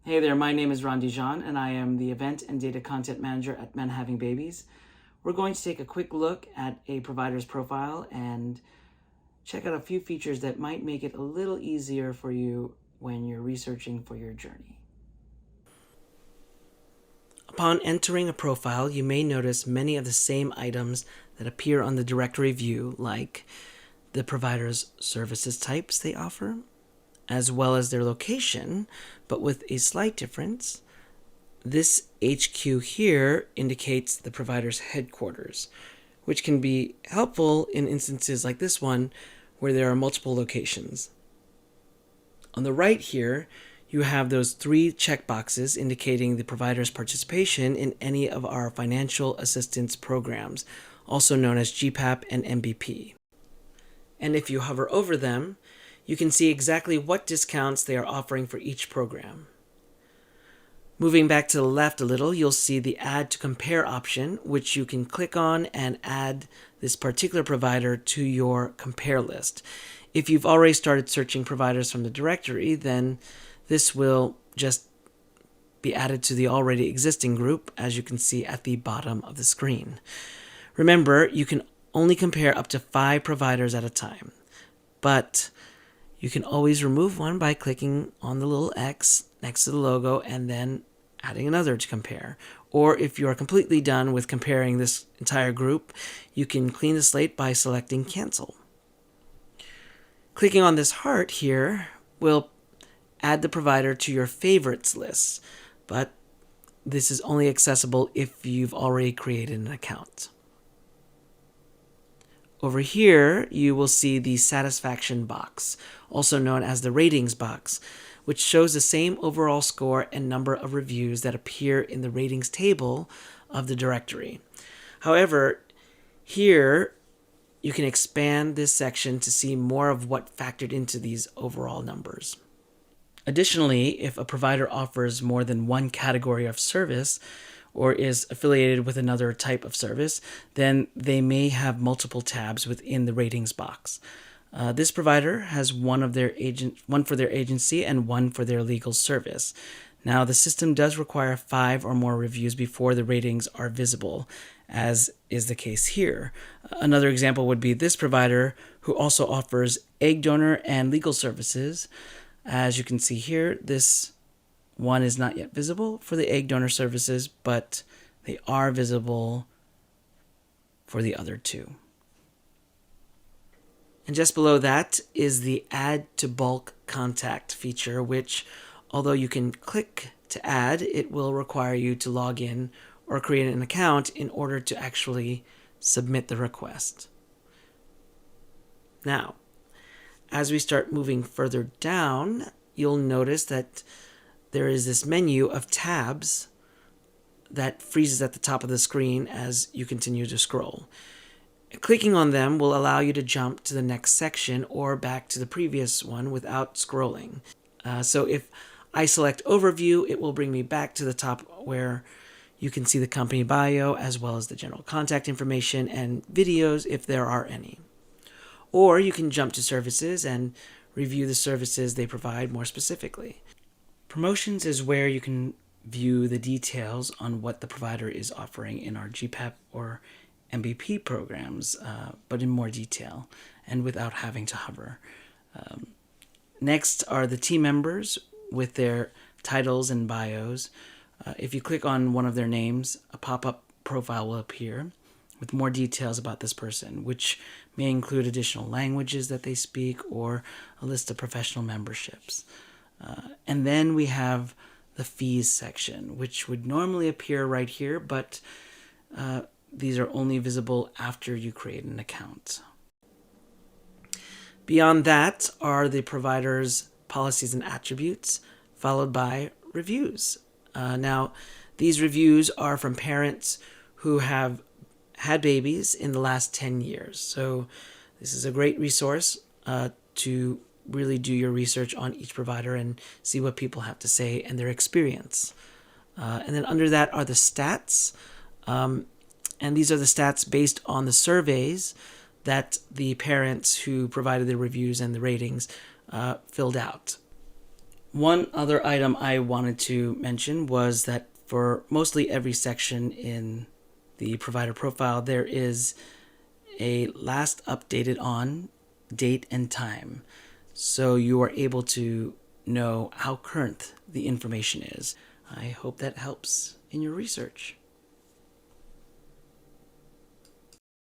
Hey there, my name is Ron Dijon, and I am the Event and Data Content Manager at Men Having Babies. We're going to take a quick look at a provider's profile and check out a few features that might make it a little easier for you when you're researching for your journey. Upon entering a profile, you may notice many of the same items that appear on the directory view, like the provider's services types they offer, as well as their location, but with a slight difference. This HQ here indicates the provider's headquarters, which can be helpful in instances like this one where there are multiple locations. On the right here, you have those 3 checkboxes indicating the provider's participation in any of our financial assistance programs, also known as GPAP and MBP. And if you hover over them, you can see exactly what discounts they are offering for each program. Moving back to the left a little, you'll see the Add to Compare option, which you can click on and add this particular provider to your compare list. If you've already started searching providers from the directory, then this will just be added to the already existing group, as you can see at the bottom of the screen. Remember, you can only compare up to 5 providers at a time, but you can always remove one by clicking on the little X next to the logo and then adding another to compare. Or if you are completely done with comparing this entire group, you can clean the slate by selecting Cancel. Clicking on this heart here will add the provider to your favorites list, but this is only accessible if you've already created an account. Over here, you will see the satisfaction box, also known as the ratings box, which shows the same overall score and number of reviews that appear in the ratings table of the directory. However, here you can expand this section to see more of what factored into these overall numbers. Additionally, if a provider offers more than one category of service, or is affiliated with another type of service, then they may have multiple tabs within the ratings box. This provider has one for their agency and one for their legal service. Now, the system does require 5 or more reviews before the ratings are visible, as is the case here. Another example would be this provider, who also offers egg donor and legal services. As you can see here, this one is not yet visible for the egg donor services, but they are visible for the other 2. And just below that is the Add to Bulk Contact feature, which, although you can click to add, it will require you to log in or create an account in order to actually submit the request. Now, as we start moving further down, you'll notice that there is this menu of tabs that freezes at the top of the screen as you continue to scroll. Clicking on them will allow you to jump to the next section or back to the previous one without scrolling. So if I select Overview, it will bring me back to the top where you can see the company bio as well as the general contact information and videos if there are any. Or you can jump to Services and review the services they provide more specifically. Promotions is where you can view the details on what the provider is offering in our GPAP or MBP programs, but in more detail and without having to hover. Next are the team members with their titles and bios. If you click on one of their names, a pop-up profile will appear with more details about this person, which may include additional languages that they speak or a list of professional memberships. And then we have the fees section, which would normally appear right here, but these are only visible after you create an account. Beyond that are the provider's policies and attributes, followed by reviews. Now, these reviews are from parents who have had babies in the last 10 years. So this is a great resource to really do your research on each provider and see what people have to say and their experience. And then under that are the stats. And these are the stats based on the surveys that the parents who provided the reviews and the ratings filled out. One other item I wanted to mention was that for mostly every section in the provider profile, there is a last updated on date and time. So you are able to know how current the information is. I hope that helps in your research.